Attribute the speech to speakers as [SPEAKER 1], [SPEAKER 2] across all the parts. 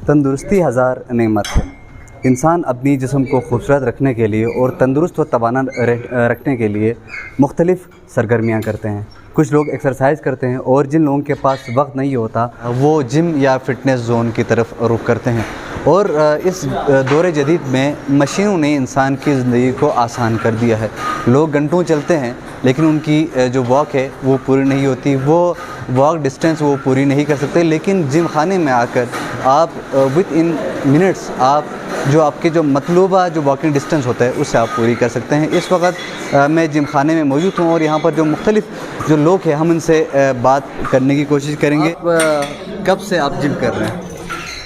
[SPEAKER 1] तंदुरुस्ती हज़ार नेमत है। इंसान अपनी जिस्म को खूबसूरत रखने के लिए और तंदुरुस्त व तवाना रखने के लिए मुख्तलिफ़ सरगर्मियाँ करते हैं। कुछ लोग एक्सरसाइज करते हैं और जिन लोगों के पास वक्त नहीं होता वो जिम या फिटनेस जोन की तरफ रुख करते हैं। और इस दौरे जदीद में मशीनों ने इंसान की ज़िंदगी को आसान कर दिया है। लोग घंटों चलते हैं लेकिन उनकी जो वॉक है वो पूरी नहीं होती, वो वॉक डिस्टेंस वो पूरी नहीं कर सकते। लेकिन जिम खाने में आकर आप विद इन मिनट्स आप जो आपके जो मतलूबा जो वॉकिंग डिस्टेंस होता है उससे आप पूरी कर सकते हैं। इस वक्त मैं जिम खाने में मौजूद हूँ और यहाँ पर जो मुख्तलिफ़ जो लोग हैं हम इनसे बात करने की कोशिश करेंगे। कब से आप जिम कर रहे हैं?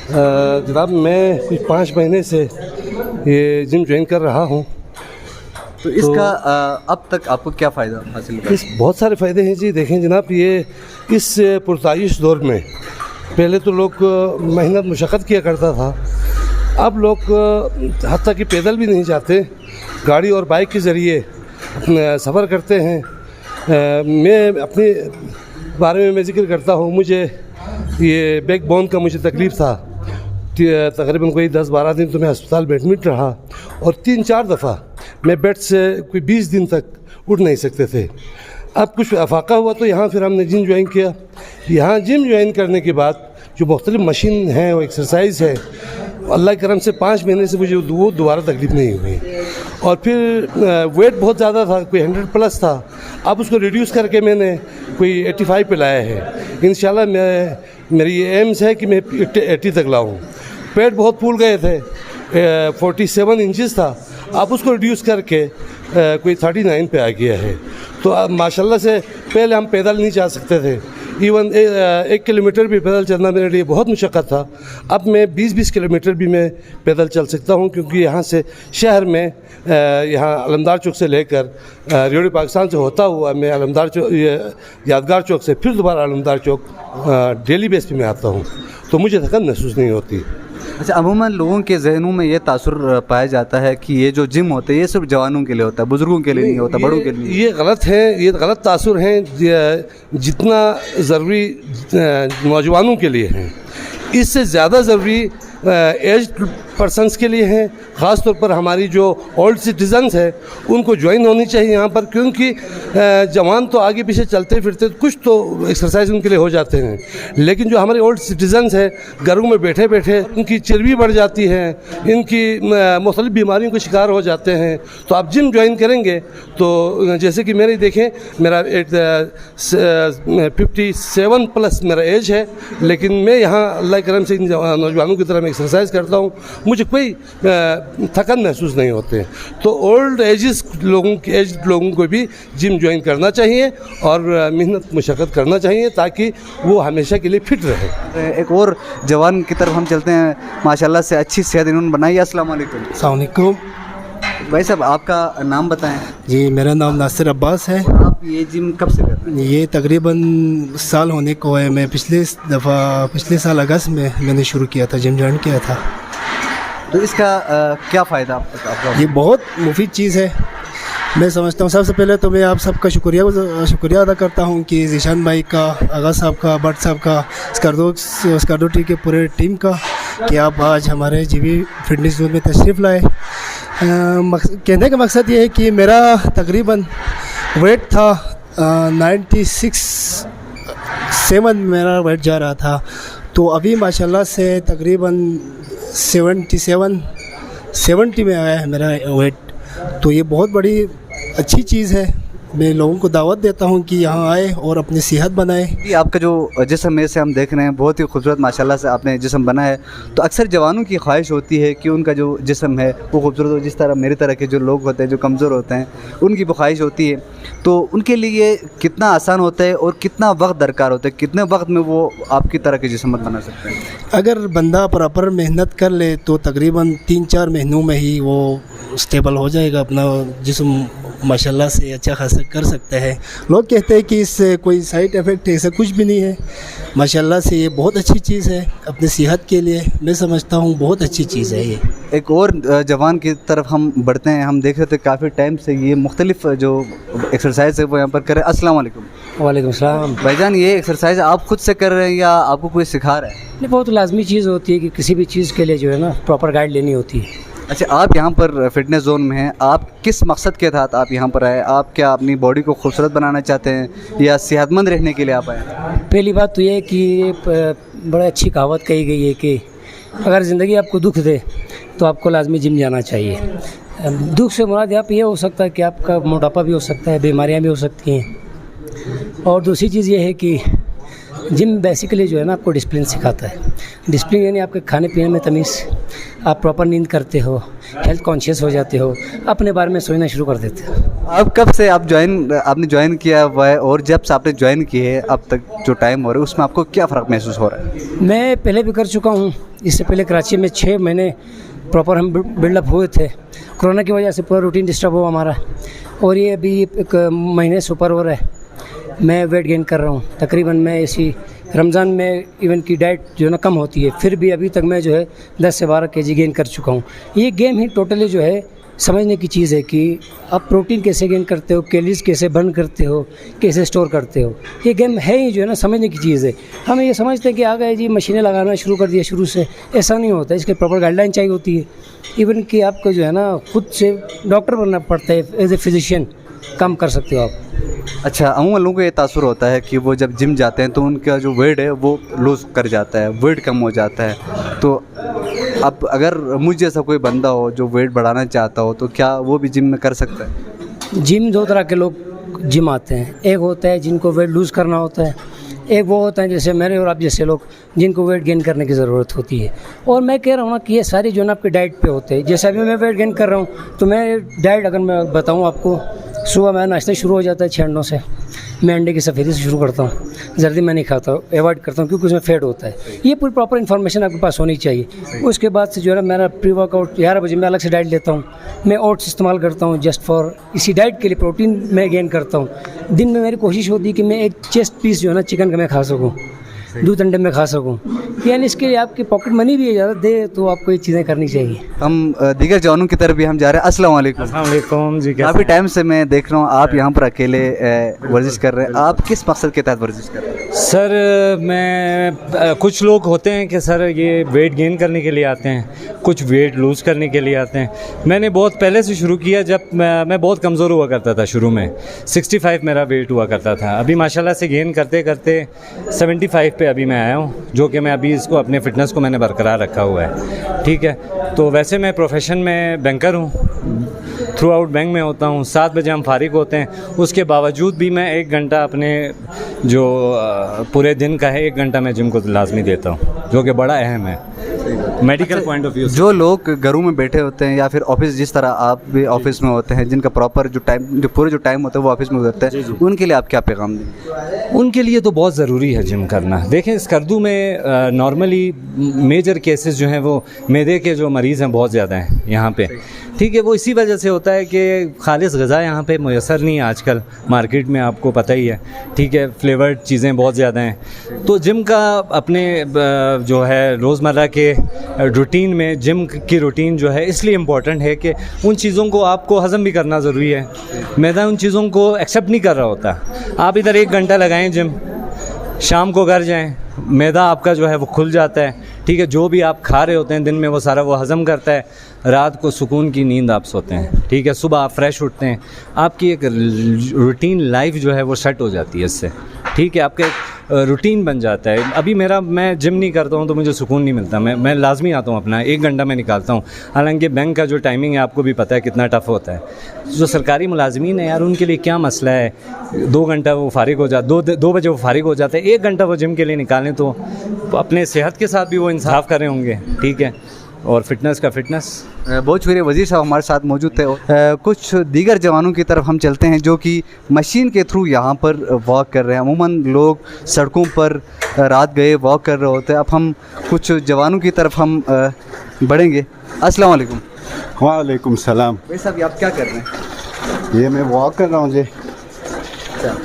[SPEAKER 2] जनाब मैं कुछ 5 महीने से ये जिम ज्वाइन कर रहा हूँ।
[SPEAKER 1] तो इसका अब तक आपको क्या फ़ायदा हासिल हुआ?
[SPEAKER 2] इस बहुत सारे फ़ायदे हैं जी। देखें जनाब, ये इस पुरताइश दौर में पहले तो लोग मेहनत मुशक्क़त किया करता था, अब लोग हत्ता कि पैदल भी नहीं जाते, गाड़ी और बाइक के ज़रिए सफ़र करते हैं। मैं अपने बारे में मैं ज़िक्र करता हूँ। मुझे ये बैक बोन का मुझे तकलीफ़ था, तकरीबन कोई 10-12 दिन तो मैं अस्पताल एडमिट रहा और 3-4 दफ़ा मैं बेड से कोई 20 दिन तक उठ नहीं सकते थे। अब कुछ अफाका हुआ तो यहाँ फिर हमने जिम ज्वाइन किया। यहाँ जिम ज्वाइन करने के बाद जो मुख्तलिफ़ मशीन हैं वो एक्सरसाइज है, अल्लाह के करम से 5 महीने से मुझे वो दोबारा तकलीफ़ नहीं हुई। और फिर वेट बहुत ज़्यादा था, कोई 100 प्लस था, अब उसको रिड्यूस करके मैंने कोई 85 पे लाया है। इंशाल्लाह मेरी एम्स है कि मैं 80 तक लाऊँ। पेट बहुत फूल गए थे, 47 इंचेस था, अब उसको रिड्यूस करके कोई 39 पे आ गया है। तो अब माशाल्लाह से पहले हम पैदल नहीं जा सकते थे, इवन 1 किलोमीटर भी पैदल चलना मेरे लिए बहुत मुशक्क़त था। अब मैं 20-20 किलोमीटर भी मैं पैदल चल सकता हूं, क्योंकि यहाँ से शहर में यहाँ अलमदार चौक से लेकर रेडियो पाकिस्तान से होता हुआ मैं अलमदार चौक, यादगार चौक से फिर दोबारा अलमदार चौक डेली बेस पे मैं आता हूँ, तो मुझे थकान महसूस नहीं होती।
[SPEAKER 1] अच्छा, अमूमन लोगों के जहनों में ये तासुर पाया जाता है कि ये जो जिम होता है ये सिर्फ जवानों के लिए होता है, बुज़ुर्गों के लिए नहीं होता, बड़ों के लिए।
[SPEAKER 2] ये गलत है, ये गलत तासुर है। जितना ज़रूरी नौजवानों के लिए है, इससे ज़्यादा ज़रूरी एज्ड पर्सन्स के लिए हैं। ख़ास तौर पर हमारी जो ओल्ड सिटीज़न्स है उनको ज्वाइन होनी चाहिए यहाँ पर, क्योंकि जवान तो आगे पीछे चलते फिरते कुछ तो एक्सरसाइज उनके लिए हो जाते हैं, लेकिन जो हमारे ओल्ड सिटीज़न्स हैं घरों में बैठे बैठे उनकी चर्बी बढ़ जाती है, इनकी मुख्तलिफ़ बीमारियों के शिकार हो जाते हैं। तो आप जिम ज्वाइन करेंगे तो जैसे कि मेरे देखें, मेरा 57 प्लस मेरा एज है, लेकिन मैं यहाँ अल्लाह के करम से इन नौजवानों की तरह मैं एक्सरसाइज करता हूँ, मुझे कोई थकान महसूस नहीं होते। तो ओल्ड एज लोगों को भी जिम ज्वाइन करना चाहिए और मेहनत मुशक्क़त करना चाहिए, ताकि वो हमेशा के लिए फिट रहे।
[SPEAKER 1] एक और जवान की तरफ हम चलते हैं, माशाल्लाह से अच्छी सेहत इन्होंने बनाई है। अस्सलाम वालेकुम।
[SPEAKER 3] अस्सलाम वालेकुम।
[SPEAKER 1] भाई साहब, आपका नाम बताएं।
[SPEAKER 3] जी, मेरा नाम नासिर अब्बास है।
[SPEAKER 1] आप ये जिम कब से कर रहे हैं?
[SPEAKER 3] ये तकरीबन साल होने को है। मैं पिछले साल अगस्त में मैंने शुरू किया था, जिम ज्वाइन किया था।
[SPEAKER 1] तो इसका क्या फ़ायदा आपका?
[SPEAKER 3] ये बहुत मुफीद चीज़ है, मैं समझता हूँ। सबसे पहले तो मैं आप सबका शुक्रिया अदा करता हूँ कि ज़ीशान भाई का, आगा साहब का, भट्ट साहब का, स्कार्डो टी के पूरे टीम का, कि आप आज हमारे जीबी फिटनेस जोन में तशरीफ़ लाए। कहने का मकसद ये है कि मेरा तकरीबन वेट था 96.7 मेरा वेट जा रहा था, तो अभी माशाल्लाह से तकरीबन 70 में आया है मेरा वेट। तो ये बहुत बड़ी अच्छी चीज़ है। मैं लोगों को दावत देता हूँ कि यहाँ आए और अपनी सेहत बनाए।
[SPEAKER 1] आपका जो जिस्म में से हम देख रहे हैं बहुत ही खूबसूरत माशाल्लाह से आपने जिस्म बना है। तो अक्सर जवानों की ख्वाहिश होती है कि उनका जो जिस्म है वो खूबसूरत हो, जिस तरह मेरी तरह के जो लोग होते हैं जो कमज़ोर होते हैं उनकी ख्वाहिश होती है। तो उनके लिए कितना आसान होता है और कितना वक्त दरकार होता है, कितने वक्त में वो आपकी तरह के जिस्म बना सकते हैं?
[SPEAKER 3] अगर बंदा प्रॉपर मेहनत कर ले तो तकरीबन 3-4 महीनों में ही वो स्टेबल हो जाएगा, अपना जिस्म माशाल्लाह से अच्छा खासा कर सकता है। लोग कहते हैं कि इससे कोई साइड इफ़ेक्ट है, ऐसा कुछ भी नहीं है। माशाल्लाह से ये बहुत अच्छी चीज़ है अपनी सेहत के लिए, मैं समझता हूँ बहुत अच्छी चीज़ है ये।
[SPEAKER 1] एक और जवान की तरफ हम बढ़ते हैं। हम देख रहे थे काफ़ी टाइम से ये मुख्तलिफ़ जो एक्सरसाइज है वो यहाँ पर करें। अस्सलाम वालेकुम।
[SPEAKER 4] वालेकुम सलाम।
[SPEAKER 1] भाईजान, ये एक्सरसाइज आप खुद से कर रहे हैं या आपको कोई सिखा रहा है?
[SPEAKER 4] ये बहुत लाजमी चीज़ होती है कि किसी भी चीज़ के लिए जो है ना प्रॉपर गाइड लेनी होती है।
[SPEAKER 1] अच्छा, आप यहाँ पर फिटनेस जोन में हैं, आप किस मकसद के तहत आप यहाँ पर आए? आप क्या अपनी बॉडी को खूबसूरत बनाना चाहते हैं या सेहतमंद रहने के लिए आप आए?
[SPEAKER 4] पहली बात तो ये है कि ये बड़ा अच्छी कहावत कही गई है कि अगर ज़िंदगी आपको दुख दे तो आपको लाजमी जिम जाना चाहिए। दुख से मुराद यहाँ पे ये हो सकता है कि आपका मोटापा भी हो सकता है, बीमारियाँ भी हो सकती हैं। और दूसरी चीज़ ये है कि जिम बेसिकली जो है ना आपको डिसिप्लिन सिखाता है। डिसिप्लिन यानी आपके खाने पीने में तमीज़, आप प्रॉपर नींद करते हो, हेल्थ कॉन्शियस हो जाते हो, अपने बारे में सोचना शुरू कर देते हो।
[SPEAKER 1] अब कब से आपने ज्वाइन किया हुआ है और जब से आपने ज्वाइन किए है अब तक जो टाइम हो रहा है उसमें आपको क्या फ़र्क महसूस हो रहा है?
[SPEAKER 4] मैं पहले भी कर चुका हूँ। इससे पहले कराची में 6 महीने प्रॉपर हम बिल्डअप हुए थे। कोरोना की वजह से पूरा रूटीन डिस्टर्ब हुआ हमारा, और ये अभी 1 महीने से ऊपर हो रहा है। मैं वेट गेन कर रहा हूँ तकरीबन। मैं इसी रमज़ान में इवन की डाइट जो है ना कम होती है, फिर भी अभी तक मैं जो है 10 से 12 kg गेन कर चुका हूँ। ये गेम ही टोटली जो है समझने की चीज़ है कि आप प्रोटीन कैसे गेन करते हो, कैलोरीज कैसे बर्न करते हो, कैसे स्टोर करते हो। ये गेम है ही जो है ना समझने की चीज़ है। हम ये समझते हैं कि आ गए जी मशीनें लगाना शुरू कर दिया शुरू से, ऐसा नहीं होता। इसके प्रॉपर गाइडलाइन चाहिए होती है। इवन कि आपको जो है ना खुद से डॉक्टर बनना पड़ता है, एज ए फिजिशियन काम कर सकते हो आप।
[SPEAKER 1] अच्छा, अमूमन लोगों को ये तासुर होता है कि वो जब जिम जाते हैं तो उनका जो वेट है वो लूज़ कर जाता है, वेट कम हो जाता है। तो अब अगर मुझ जैसा कोई बंदा हो जो वेट बढ़ाना चाहता हो तो क्या वो भी जिम में कर सकता है?
[SPEAKER 4] जिम 2 तरह के लोग जिम आते हैं। एक होता है जिनको वेट लूज़ करना होता है, एक वो होता है जैसे मेरे और आप जैसे लोग जिनको वेट गेन करने की ज़रूरत होती है। और मैं कह रहा हूँ ना कि ये सारी जो है ना आपके डाइट पे होते हैं। जैसे अभी मैं वेट गेन कर रहा हूँ तो मैं डाइट अगर मैं बताऊँ आपको, सुबह मेरा नाश्ता शुरू हो जाता है 6-9 से। मैं अंडे की सफ़ेदी से शुरू करता हूँ, जल्दी मैं नहीं खाता हूँ, अवॉइड करता हूँ क्योंकि उसमें फैट होता है। ये पूरी प्रॉपर इन्फॉर्मेशन आपके पास होनी चाहिए। उसके बाद से जो है ना मेरा प्री वर्कआउट 11 बजे मैं अलग से डाइट लेता हूँ। मैं ओट्स इस्तेमाल करता हूँ जस्ट फॉर इसी डाइट के लिए, प्रोटीन मैं गेन करता हूँ। दिन में मेरी कोशिश होती है कि मैं एक चेस्ट पीस जो है ना चिकन का मैं खा सकूँ, दूध अंडे में खा सकूँ। यानी इसके लिए आपकी पॉकेट मनी भी है ज़्यादा दे तो आपको ये चीज़ें करनी चाहिए।
[SPEAKER 1] हम दीगर जवानों की तरफ भी हम जा रहे हैं। अस्सलाम वालेकुम।
[SPEAKER 5] अस्सलाम वालेकुम जी।
[SPEAKER 1] काफ़ी टाइम से मैं देख रहा हूँ आप यहाँ पर अकेले वर्जिश कर रहे हैं। आप किस मकसद के तहत वर्जिश कर रहे हैं?
[SPEAKER 5] सर मैं कुछ लोग होते हैं कि सर ये वेट गेन करने के लिए आते हैं, कुछ वेट लूज़ करने के लिए आते हैं। मैंने बहुत पहले से शुरू किया जब मैं बहुत कमज़ोर हुआ करता था। शुरू में 65 मेरा वेट हुआ करता था। अभी माशाल्लाह से गेन करते करते 75 पे अभी मैं आया हूँ, जो कि मैं अभी इसको अपने फ़िटनेस को मैंने बरकरार रखा हुआ है। ठीक है, तो वैसे मैं प्रोफेशन में बैंकर हूँ, थ्रू आउट बैंक में होता हूँ। 7 बजे हम फारिग होते हैं। उसके बावजूद भी मैं 1 घंटा अपने जो पूरे दिन का है 1 घंटा मैं जिम को लाजमी देता हूँ, जो कि बड़ा अहम है मेडिकल पॉइंट ऑफ व्यू।
[SPEAKER 1] जो लोग घरों में बैठे होते हैं या फिर ऑफिस, जिस तरह आप भी ऑफिस में होते हैं, जिनका प्रॉपर जो पूरे टाइम होता है वो ऑफिस में गुजरता है, उनके लिए आप क्या पैगाम देंगे?
[SPEAKER 5] उनके लिए तो बहुत ज़रूरी है जिम करना। देखें स्कर्दू में नॉर्मली मेजर केसेस जो हैं वो मैदे के जो मरीज़ हैं बहुत ज़्यादा हैं यहाँ पे। ठीक है, वो इसी वजह से होता है कि खालिस ग़िज़ा यहाँ पे मुयसर नहीं है आजकल मार्केट में, आपको पता ही है। ठीक है, फ्लेवर्ड चीज़ें बहुत ज़्यादा हैं। तो जिम का अपने जो है रोज़मर्रा के रूटीन में जिम की रूटीन जो है इसलिए इम्पॉर्टेंट है कि उन चीज़ों को आपको हज़म भी करना ज़रूरी है। मैदा उन चीज़ों को एक्सेप्ट नहीं कर रहा होता। आप इधर 1 घंटा लगाएं जिम, शाम को घर जाएं, मैदा आपका जो है वो खुल जाता है। ठीक है, जो भी आप खा रहे होते हैं दिन में वो सारा वो हज़म करता है। रात को सुकून की नींद आप सोते हैं। ठीक है, सुबह आप फ्रेश उठते हैं, आपकी एक रूटीन लाइफ जो है वो सेट हो जाती है इससे। ठीक है, आपका एक रूटीन बन जाता है। अभी मैं जिम नहीं करता हूँ तो मुझे सुकून नहीं मिलता। मैं लाजमी आता हूँ, अपना 1 घंटा मैं निकालता हूँ। हालांकि बैंक का जो टाइमिंग है आपको भी पता है कितना टफ़ होता है। जो सरकारी मुलाजमीन है यार, उनके लिए क्या मसला है, 2 घंटा वो फारिग हो जाते, 2 बजे वो फारिग हो जाते हैं, 1 घंटा वो जिम के लिए निकालें तो अपने सेहत के साथ भी वो इंसाफ कर रहे होंगे। ठीक है, और फिटनेस का फिटनेस।
[SPEAKER 1] बहुत शुक्रिया, वज़ीर साहब हमारे साथ मौजूद थे। कुछ दीगर जवानों की तरफ हम चलते हैं जो कि मशीन के थ्रू यहाँ पर वॉक कर रहे हैं। अमूमन लोग सड़कों पर रात गए वॉक कर रहे होते हैं। अब हम कुछ जवानों की तरफ हम बढ़ेंगे। अस्सलाम वालेकुम।
[SPEAKER 6] वालेकुम सलाम।
[SPEAKER 1] भाई साहब, आप क्या कर रहे हैं?
[SPEAKER 6] ये मैं वॉक कर रहा हूँ जी।
[SPEAKER 1] अच्छा,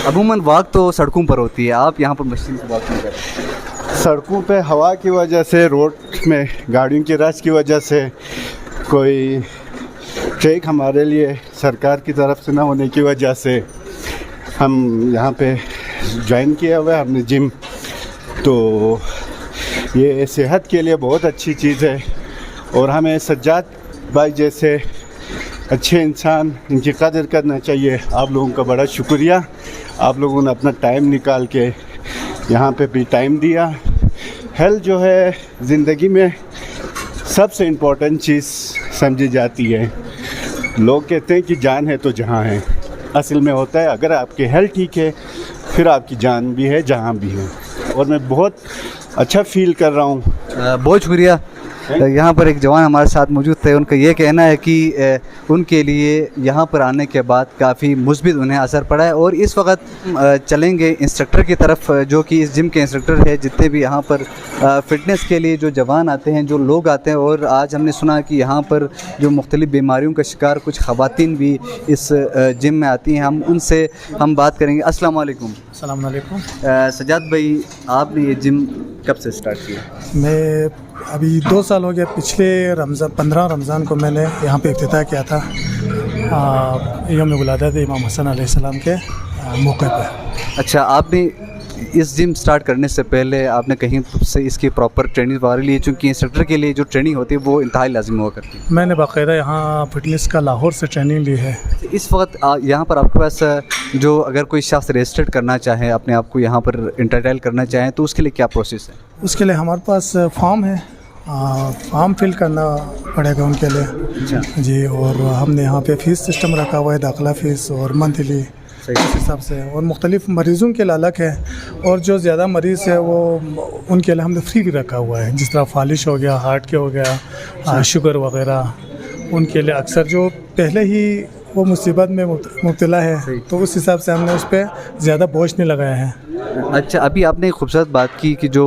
[SPEAKER 1] अमूमन वॉक तो सड़कों पर होती है, आप यहाँ पर मशीन से वॉक नहीं कर रहे?
[SPEAKER 6] सड़कों पे हवा की वजह से, रोड में गाड़ियों की रश की वजह से, कोई ट्रैक हमारे लिए सरकार की तरफ से ना होने की वजह से हम यहाँ पे ज्वाइन किया हुआ है हमने जिम। तो ये सेहत के लिए बहुत अच्छी चीज़ है और हमें सज्जाद भाई जैसे अच्छे इंसान इनकी कदर करना चाहिए। आप लोगों का बड़ा शुक्रिया, आप लोगों ने अपना टाइम निकाल के यहाँ पे भी टाइम दिया। हेल्थ जो है ज़िंदगी में सबसे इम्पोर्टेंट चीज़ समझी जाती है। लोग कहते हैं कि जान है तो जहां है, असल में होता है अगर आपकी हेल्थ ठीक है फिर आपकी जान भी है जहां भी है। और मैं बहुत अच्छा फील कर रहा हूँ।
[SPEAKER 1] बहुत शुक्रिया। यहाँ पर एक जवान हमारे साथ मौजूद थे, उनका ये कहना है कि उनके लिए यहाँ पर आने के बाद काफ़ी मुस्बित उन्हें असर पड़ा है। और इस वक्त चलेंगे इंस्ट्रक्टर की तरफ, जो कि इस जिम के इंस्ट्रक्टर है। जितने भी यहाँ पर फ़िटनेस के लिए जो जवान आते हैं, जो लोग आते हैं, और आज हमने सुना कि यहाँ पर जो मुख्तलिफ़ बीमारियों का शिकार कुछ ख़वातीन भी इस जिम में आती हैं, हम उनसे बात करेंगे। अस्सलाम वालेकुम।
[SPEAKER 7] अस्सलाम वालेकुम।
[SPEAKER 1] सज्जाद भाई, आपने ये जिम कब से स्टार्ट किया?
[SPEAKER 7] मैं अभी 2 साल हो गया। पिछले 15 रमज़ान को मैंने यहाँ पे इफ्तिताह किया था यौम विलादत इमाम हसन अलैहिस्सलाम के मौके पे।
[SPEAKER 1] अच्छा, आपने इस जिम स्टार्ट करने से पहले आपने कहीं से इसकी प्रॉपर ट्रेनिंग वगैरह ली? चूँकि इंस्ट्रक्टर के लिए जो ट्रेनिंग होती है वो इंतहाई लाजिम हुआ करती है।
[SPEAKER 7] मैंने बाकायदा यहाँ फिटनेस का लाहौर से ट्रेनिंग ली है।
[SPEAKER 1] इस वक्त यहाँ पर आपके पास जो अगर कोई शख्स रजिस्टर्ड करना चाहे, अपने आप को यहाँ पर इंटरटेल करना चाहें, तो उसके लिए क्या प्रोसेस है?
[SPEAKER 7] उसके लिए हमारे पास फॉर्म है, फॉर्म फिल करना पड़ेगा उनके लिए।
[SPEAKER 1] अच्छा
[SPEAKER 7] जी, और हमने यहाँ पे फ़ीस सिस्टम रखा हुआ है, दाखिला फ़ीस और मंथली इस हिसाब से। और मुख्तलिफ़ मरीज़ों के लिए अलग है, और जो ज़्यादा मरीज़ है वो उनके लिए हमने फ्री भी रखा हुआ है। जिस तरह फालिश हो गया, हार्ट के हो गया, शुगर वगैरह, उनके लिए अक्सर जो पहले ही वो मुसीबत में मुब्तला है, तो उस हिसाब से हमने उस पर ज़्यादा बोझ नहीं लगाया है।
[SPEAKER 1] अच्छा, अभी आपने एक खूबसूरत बात की कि जो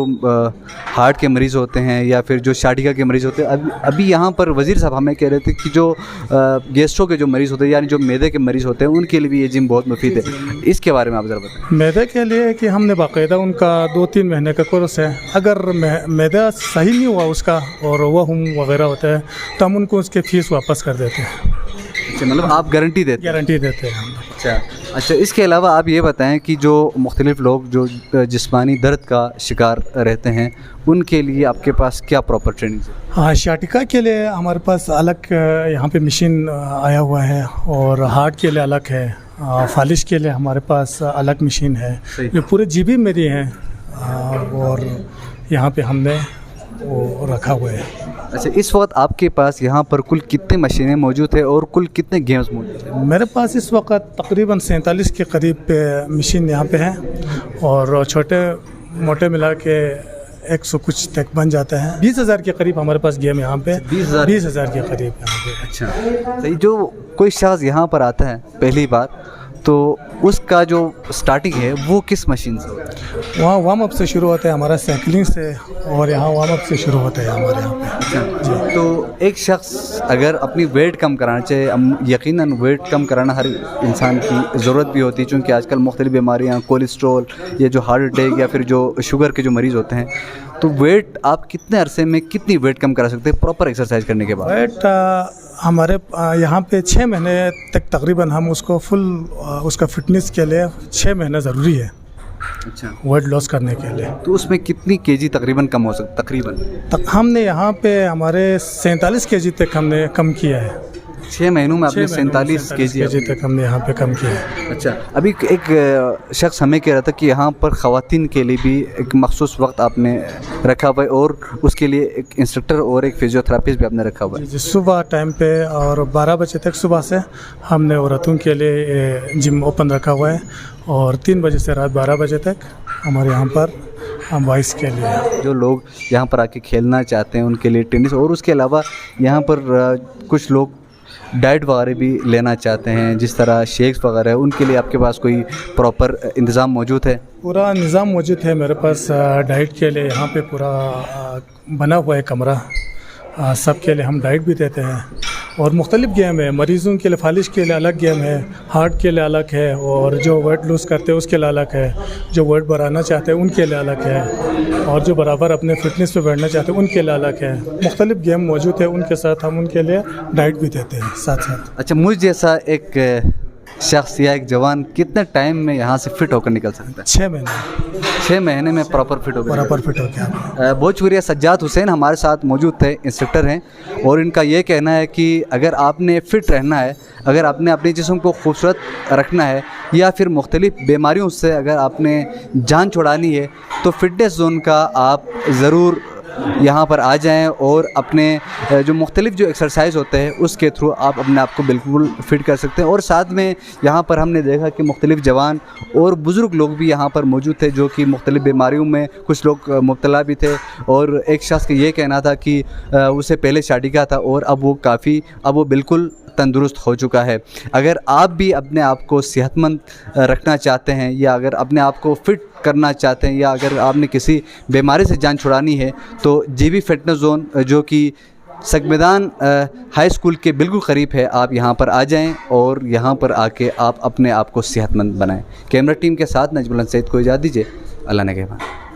[SPEAKER 1] हार्ट के मरीज़ होते हैं या फिर जो शार्टिका के मरीज़ होते हैं, अभी यहाँ पर वज़ीर साहब हमें कह रहे थे कि जो गैस्ट्रो के जो मरीज़ होते हैं, यानी जो मैदे के मरीज़ होते हैं, उनके लिए भी ये जिम बहुत मुफीद है। इसके बारे में आप ज़रा बताएं।
[SPEAKER 7] मैदे के लिए कि हमने बाकायदा उनका 2-3 महीने का कोर्स है। अगर मैदा सही नहीं हुआ उसका और वहम वगैरह होता है तो हम उनको उसके फ़ीस वापस कर देते हैं।
[SPEAKER 1] अच्छा, मतलब आप गारंटी देते हैं?
[SPEAKER 7] गारंटी देते हैं।
[SPEAKER 1] अच्छा, इसके अलावा आप ये बताएं कि जो मुख्तलिफ़ लोग जो जिस्मानी दर्द का शिकार रहते हैं, उनके लिए आपके पास क्या प्रॉपर ट्रेनिंग है?
[SPEAKER 7] हाँ, शाटिका के लिए हमारे पास अलग यहाँ पे मशीन आया हुआ है, और हार्ट के लिए अलग है, फालिश के लिए हमारे पास अलग मशीन है। ये पूरे जीबी मेरी हैं, और यहाँ पे हमने वो रखा हुआ है।
[SPEAKER 1] अच्छा, इस वक्त आपके पास यहाँ पर कुल कितने मशीनें मौजूद है और कुल कितने गेम्स मौजूद हैं?
[SPEAKER 7] मेरे पास इस वक्त तकरीबन 47 के करीब मशीन यहाँ पे हैं, और छोटे मोटे मिला के 100 कुछ तक बन जाता है। 20,000 के करीब हमारे पास गेम यहाँ पे। 20,000 के करीब यहाँ पे।
[SPEAKER 1] अच्छा, सही। जो कोई शख्स यहाँ पर आता है पहली बार, तो उसका जो स्टार्टिंग है वो किस मशीन से होता है?
[SPEAKER 7] वहाँ वार्म अप से शुरू होता है हमारा, साइकिलिंग से, और यहाँ वार्म अप से शुरू होता है हमारे यहाँ पे।
[SPEAKER 1] तो एक शख्स अगर अपनी वेट कम कराना चाहे, यकीनन वेट कम कराना हर इंसान की ज़रूरत भी होती है, क्योंकि आजकल मुख्तलिफ़ बीमारियाँ, कोलेस्ट्रॉल या जो हार्ट अटैक या फिर जो शुगर के जो मरीज़ होते हैं, तो वेट आप कितने अरसे में कितनी वेट कम करा सकते हैं प्रॉपर एक्सरसाइज करने के बाद?
[SPEAKER 7] वेट हमारे यहाँ पे 6 महीने तक तकरीबन हम उसको फुल उसका फिटनेस के लिए 6 महीने ज़रूरी है।
[SPEAKER 1] अच्छा,
[SPEAKER 7] वेट लॉस करने के लिए।
[SPEAKER 1] तो उसमें कितनी केजी तकरीबन कम हो सकता? तकरीबन
[SPEAKER 7] हमने यहाँ पे हमारे 47 केजी तक हमने कम किया है।
[SPEAKER 1] 6 महीनों में आपने 47 केजी
[SPEAKER 7] तक हमने यहाँ पे कम किया है।
[SPEAKER 1] अच्छा, अभी एक शख्स हमें कह रहा था कि यहाँ पर ख़वातीन के लिए भी एक मखसूस वक्त आपने रखा हुआ है, और उसके लिए एक इंस्ट्रक्टर और एक फिजियोथेरापिस्ट भी आपने रखा हुआ है।
[SPEAKER 7] जी, सुबह टाइम पे और 12 बजे तक सुबह से हमने औरतों के लिए जिम ओपन रखा हुआ है, और 3 बजे से रात 12 बजे तक हमारे यहाँ पर हम बॉयज़ के लिए।
[SPEAKER 1] जो लोग यहाँ पर आके खेलना चाहते हैं उनके लिए टेनिस, और उसके अलावा यहाँ पर कुछ लोग डाइट वगैरह भी लेना चाहते हैं, जिस तरह शेक्स वगैरह है, उनके लिए आपके पास कोई प्रॉपर इंतज़ाम मौजूद है?
[SPEAKER 7] पूरा निज़ाम मौजूद है मेरे पास डाइट के लिए। यहाँ पे पूरा बना हुआ है कमरा, सब के लिए हम डाइट भी देते हैं, और मुख्तलिफ़ गेम है। मरीज़ों के लिए फालिश के लिए अलग गेम है, हार्ट के लिए अलग है, और जो वेट लूज़ करते हैं उसके लिए अलग है, जो वेट बढ़ाना चाहते हैं उनके लिए अलग है, और जो बराबर अपने फिटनेस पे बढ़ना चाहते हैं उनके लिए अलग है। मुख्तलिफ़ गेम मौजूद है, उनके साथ हम उनके लिए डाइट भी देते हैं साथ साथ।
[SPEAKER 1] अच्छा, मुझ जैसा एक शख्स या एक जवान कितने टाइम में यहाँ से फिट होकर निकल सकता है?
[SPEAKER 7] 6 महीने
[SPEAKER 1] 6 महीने में प्रॉपर फिट होकर
[SPEAKER 7] बराबर फिट हो गया।
[SPEAKER 1] बहुत शुक्रिया। सज्जाद हुसैन हमारे साथ मौजूद थे, इंस्ट्रक्टर हैं, और इनका ये कहना है कि अगर आपने फ़िट रहना है, अगर आपने अपने जिस्म को खूबसूरत रखना है, या फिर मुख्तलिफ़ बीमारियों से अगर आपने जान छुड़ानी है, तो फिटनेस जोन का आप ज़रूर यहाँ पर आ जाएं और अपने जो मुख्तलिफ़ जो एक्सरसाइज होते हैं उसके थ्रू आप अपने आप को बिल्कुल फ़िट कर सकते हैं। और साथ में यहाँ पर हमने देखा कि मुख्तलिफ़ जवान और बुज़ुर्ग लोग भी यहाँ पर मौजूद थे जो कि मुख्तलिफ़ बीमारियों में कुछ लोग मुब्तला भी थे, और एक शख्स का ये कहना था कि उसे पहले शादी था और अब वो बिल्कुल तंदुरुस्त हो चुका है। अगर आप भी अपने आप को सेहतमंद रखना चाहते हैं, या अगर अपने आप को फ़िट करना चाहते हैं, या अगर आपने किसी बीमारी से जान छुड़ानी है, तो जीबी फिटनेस जोन जो कि सकमेदान हाई स्कूल के बिल्कुल करीब है, आप यहाँ पर आ जाएं और यहाँ पर आके आप अपने आप को सेहतमंद बनाएं। कैमरा टीम के साथ नजमुल सैद को इजाज़त दीजिए। अल्लाह ने कहमान।